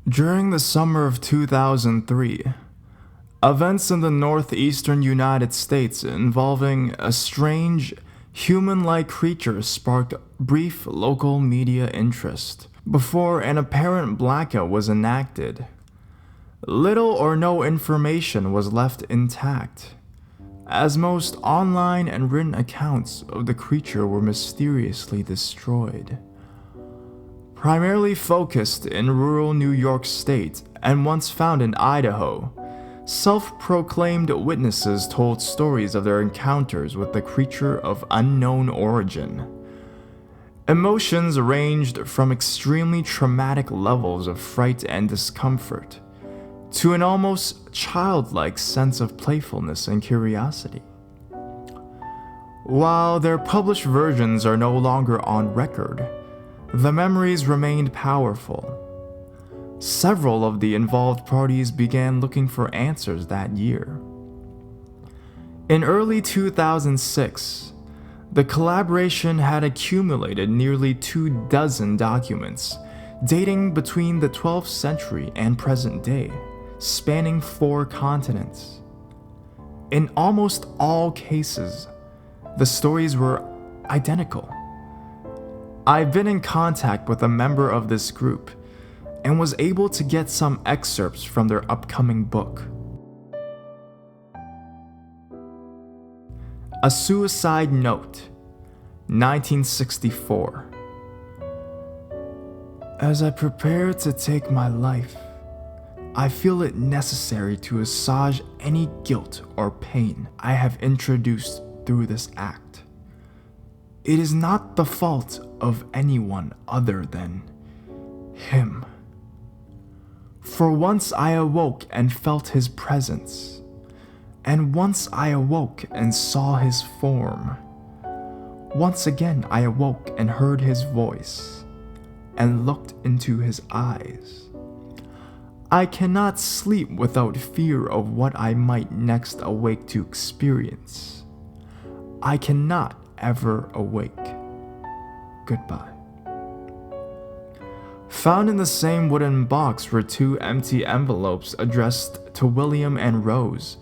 During the summer of 2003, events in the northeastern United States involving a strange, human-like creature sparked brief local media interest before an apparent blackout was enacted. Little or no information was left intact, as most online and written accounts of the creature were mysteriously destroyed. Primarily focused in rural New York State and once found in Idaho, self-proclaimed witnesses told stories of their encounters with the creature of unknown origin. Emotions ranged from extremely traumatic levels of fright and discomfort to an almost childlike sense of playfulness and curiosity. While their published versions are no longer on record, the memories remained powerful. Several of the involved parties began looking for answers that year. In early 2006, the collaboration had accumulated nearly 24 documents dating between the 12th century and present day, spanning 4 continents. In almost all cases, the stories were identical. I've been in contact with a member of this group and was able to get some excerpts from their upcoming book. A Suicide Note, 1964. As I prepare to take my life, I feel it necessary to assuage any guilt or pain I have introduced through this act. It is not the fault of anyone other than him. For once I awoke and felt his presence, and once I awoke and saw his form. Once again I awoke and heard his voice, and looked into his eyes. I cannot sleep without fear of what I might next awake to experience. I cannot ever awake. Goodbye. Found in the same wooden box were 2 empty envelopes addressed to William and Rose,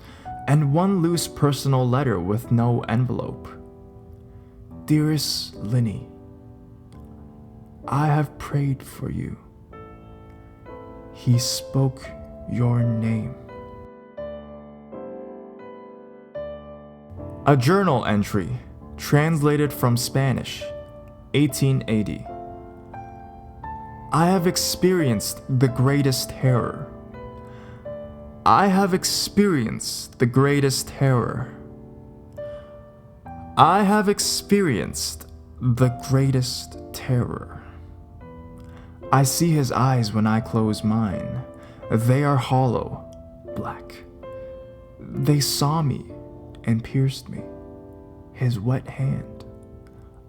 and 1 loose personal letter with no envelope. Dearest Linny, I have prayed for you. He spoke your name. A journal entry, translated from Spanish, 1880. I have experienced the greatest terror. I have experienced the greatest terror. I have experienced the greatest terror. I see his eyes when I close mine. They are hollow, black. They saw me and pierced me. His wet hand.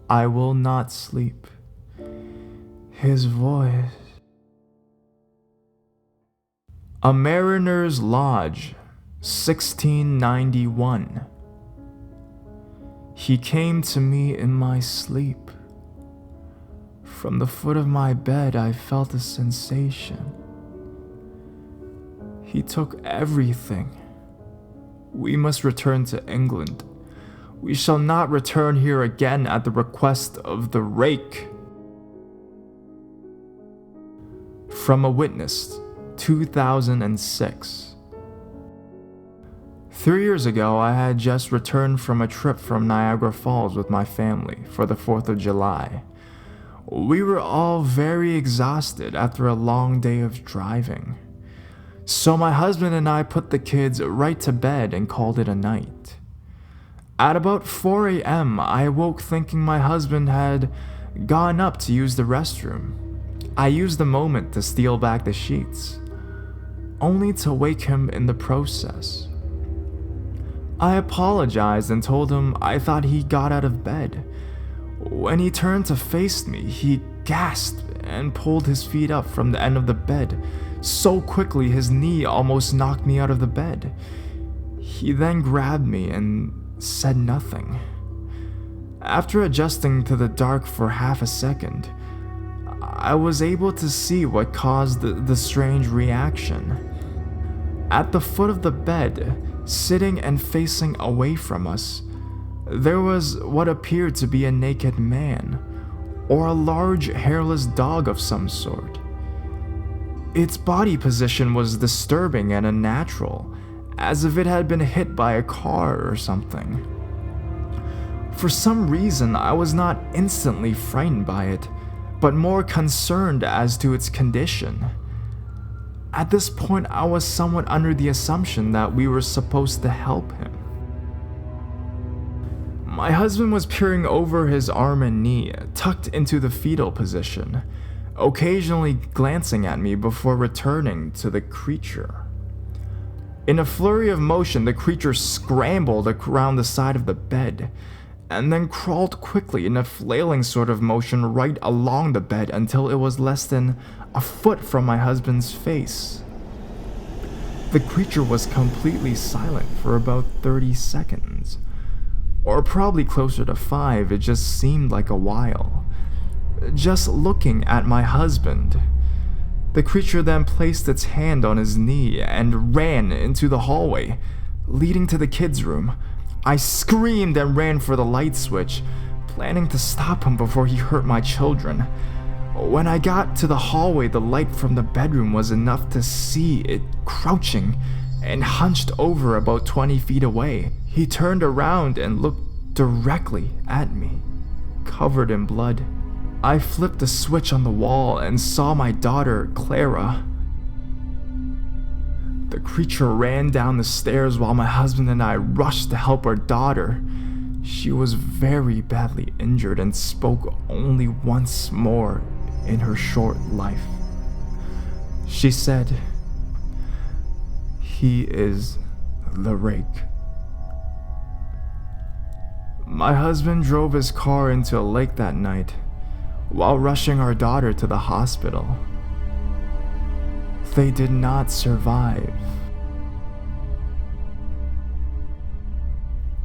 I will not sleep. His voice. A Mariner's Lodge, 1691. He came to me in my sleep. From the foot of my bed I felt a sensation. He took everything. We must return to England. We shall not return here again at the request of the Rake. From a Witness, 2006. 3 years ago, I had just returned from a trip from Niagara Falls with my family for the 4th of July. We were all very exhausted after a long day of driving. So my husband and I put the kids right to bed and called it a night. At about 4 a.m., I awoke thinking my husband had gone up to use the restroom. I used the moment to steal back the sheets, only to wake him in the process. I apologized and told him I thought he got out of bed. When he turned to face me, he gasped and pulled his feet up from the end of the bed so quickly his knee almost knocked me out of the bed. He then grabbed me and said nothing. After adjusting to the dark for half a second, I was able to see what caused the strange reaction. At the foot of the bed, sitting and facing away from us, there was what appeared to be a naked man, or a large hairless dog of some sort. Its body position was disturbing and unnatural, as if it had been hit by a car or something. For some reason, I was not instantly frightened by it, but more concerned as to its condition. At this point, I was somewhat under the assumption that we were supposed to help him. My husband was peering over his arm and knee, tucked into the fetal position, occasionally glancing at me before returning to the creature. In a flurry of motion, the creature scrambled around the side of the bed, and then crawled quickly in a flailing sort of motion right along the bed until it was less than a foot from my husband's face. The creature was completely silent for about 30 seconds. Or probably closer to 5, it just seemed like a while. Just looking at my husband. The creature then placed its hand on his knee and ran into the hallway, leading to the kids' room. I screamed and ran for the light switch, planning to stop him before he hurt my children. When I got to the hallway, the light from the bedroom was enough to see it crouching and hunched over about 20 feet away. He turned around and looked directly at me, covered in blood. I flipped a switch on the wall and saw my daughter, Clara. The creature ran down the stairs while my husband and I rushed to help our daughter. She was very badly injured and spoke only once more in her short life. She said, "He is the Rake." My husband drove his car into a lake that night while rushing our daughter to the hospital. They did not survive.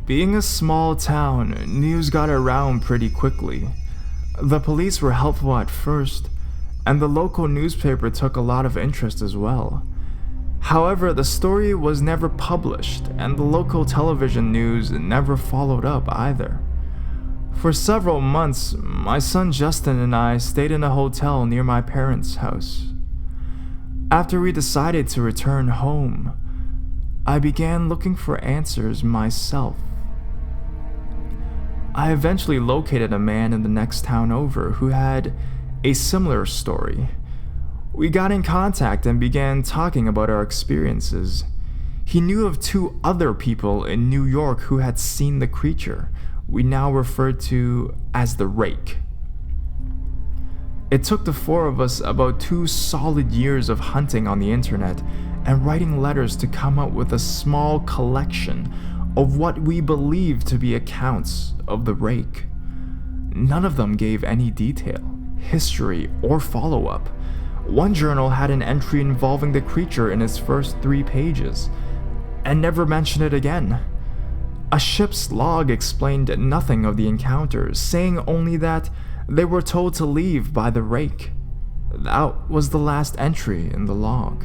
Being a small town, news got around pretty quickly. The police were helpful at first, and the local newspaper took a lot of interest as well. However, the story was never published, and the local television news never followed up either. For several months, my son Justin and I stayed in a hotel near my parents' house. After we decided to return home, I began looking for answers myself. I eventually located a man in the next town over who had a similar story. We got in contact and began talking about our experiences. He knew of 2 other people in New York who had seen the creature we now refer to as the Rake. It took the 4 of us about 2 solid years of hunting on the internet and writing letters to come up with a small collection of what we believed to be accounts of the Rake. None of them gave any detail, history, or follow-up. One journal had an entry involving the creature in its first 3 pages, and never mentioned it again. A ship's log explained nothing of the encounter, saying only that they were told to leave by the Rake. That was the last entry in the log.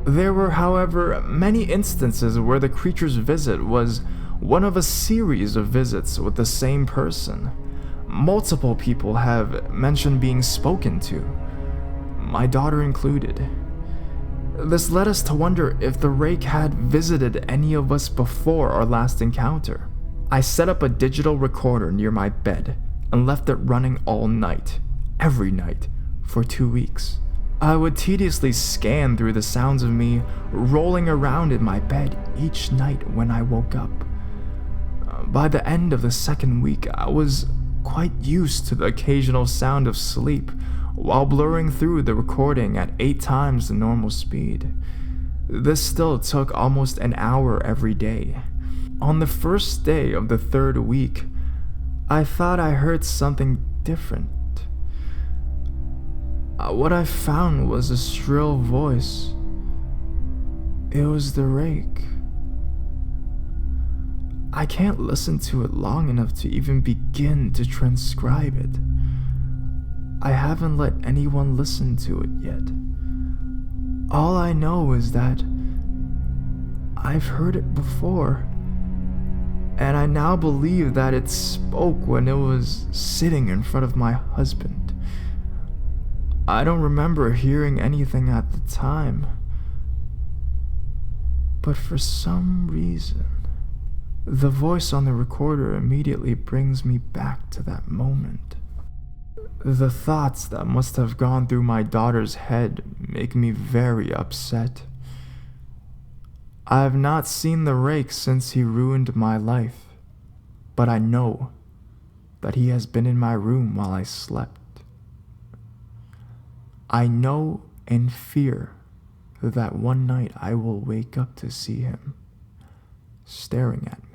There were, however, many instances where the creature's visit was one of a series of visits with the same person. Multiple people have mentioned being spoken to, my daughter included. This led us to wonder if the Rake had visited any of us before our last encounter. I set up a digital recorder near my bed and left it running all night, every night, for 2 weeks. I would tediously scan through the sounds of me rolling around in my bed each night when I woke up. By the end of the 2nd week, I was quite used to the occasional sound of sleep while blurring through the recording at 8 times the normal speed. This still took almost an hour every day. On the first day of the 3rd week, I thought I heard something different. What I found was a shrill voice. It was the Rake. I can't listen to it long enough to even begin to transcribe it. I haven't let anyone listen to it yet. All I know is that I've heard it before, and I now believe that it spoke when it was sitting in front of my husband. I don't remember hearing anything at the time, but for some reason, the voice on the recorder immediately brings me back to that moment. The thoughts that must have gone through my daughter's head make me very upset. I have not seen the rake since he ruined my life, but I know that he has been in my room while I slept. I know and fear that one night I will wake up to see him staring at me.